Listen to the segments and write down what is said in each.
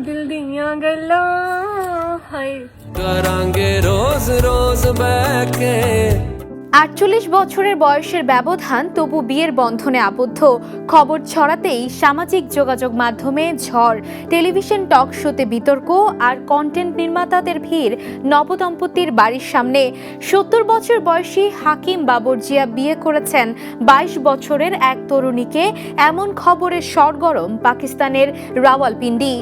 दिल दिया गल्ला है करांगे रोज रोज बैके 48 বছরের বয়সের ব্যবধান তবু বিয়ের বন্ধনে আবদ্ধ। খবর ছড়াতেই সামাজিক যোগাযোগ মাধ্যমে ঝড়, টেলিভিশন টক শোতে বিতর্ক আর কন্টেন্ট নির্মাতাদের ভিড় নবদম্পতির বাড়ির সামনে। 70 বছর বয়সী হাকিম বাবরজিয়া বিয়ে করেছেন 22 বছরের এক তরুণীকে। এমন খবরে সরগরম পাকিস্তানের রাওয়ালপিন্ডি।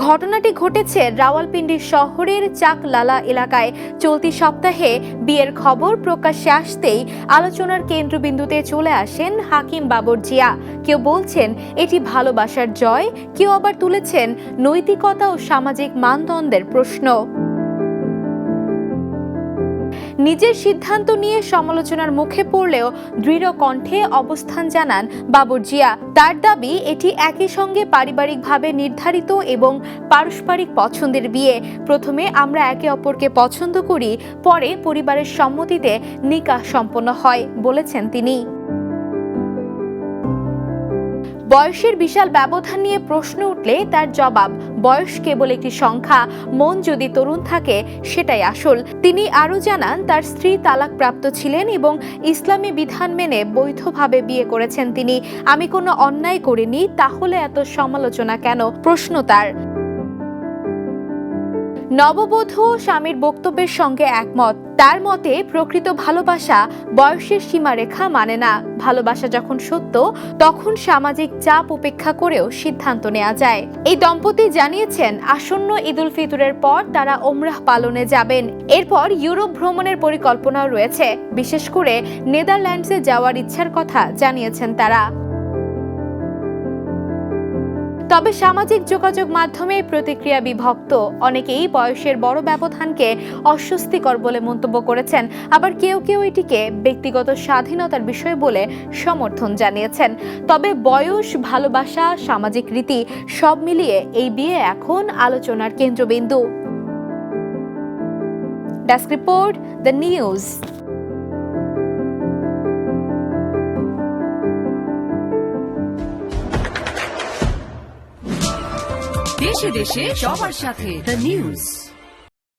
ঘটনাটি ঘটেছে রাওয়ালপিন্ডি শহরের চাকলালা এলাকায়। চলতি সপ্তাহে বিয়ের খবর প্রকাশ্যে আসতেই আলোচনার কেন্দ্রবিন্দুতে চলে আসেন হাকিম বাবরজিয়া। কেউ বলছেন এটি ভালোবাসার জয়, কেউ আবার তুলেছেন নৈতিকতা ও সামাজিক মানদণ্ডের প্রশ্ন। নিজের সিদ্ধান্ত নিয়ে সমালোচনার মুখে পড়লেও দৃঢ় কণ্ঠে অবস্থান জানান বাবরজিয়া। তার দাবি এটি একই সঙ্গে পারিবারিকভাবে নির্ধারিত এবং পারস্পরিক পছন্দের বিয়ে। প্রথমে আমরা একে অপরকে পছন্দ করি, পরে পরিবারের সম্মতিতে নিকাহ সম্পন্ন হয় বলেছেন তিনি। বয়সের বিশাল ব্যবধান নিয়ে প্রশ্ন উঠলে তার জবাব, বয়স কেবল একটি সংখ্যা, মন যদি তরুণ থাকে সেটাই আসল। তিনি আরও জানান তার স্ত্রী তালাকপ্রাপ্ত ছিলেন এবং ইসলামী বিধান মেনে বৈধভাবে বিয়ে করেছেন তিনি। আমি কোনো অন্যায় করিনি, তাহলে এত সমালোচনা কেন? প্রশ্ন তার। নববধূ স্বামীর বক্তব্যের সঙ্গে একমত। তার মতে প্রকৃত ভালোবাসা বয়সের সীমারেখা মানে না। ভালোবাসা যখন সত্য, তখন সামাজিক চাপ উপেক্ষা করেও সিদ্ধান্ত নেওয়া যায়। এই দম্পতি জানিয়েছেন আসন্ন ঈদুল ফিতরের পর তারা ওমরাহ পালনে যাবেন। এরপর ইউরোপ ভ্রমণের পরিকল্পনাও রয়েছে। বিশেষ করে নেদারল্যান্ডসে যাওয়ার ইচ্ছার কথা জানিয়েছেন তারা। তবে সামাজিক যোগাযোগ মাধ্যমে প্রতিক্রিয়া বিভক্ত। অনেকেই বয়সের বড় ব্যবধানকে অস্বস্তিকর বলে মন্তব্য করেছেন, আবার কেউ কেউ এটিকে ব্যক্তিগত স্বাধীনতার বিষয় বলে সমর্থন জানিয়েছেন। তবে বয়স, ভালোবাসা, সামাজিক রীতি সব মিলিয়ে এই বিয়ে এখন আলোচনার কেন্দ্রবিন্দু। Desk report, the news. দেশে দেশে সবার সাথে দ্য নিউজ।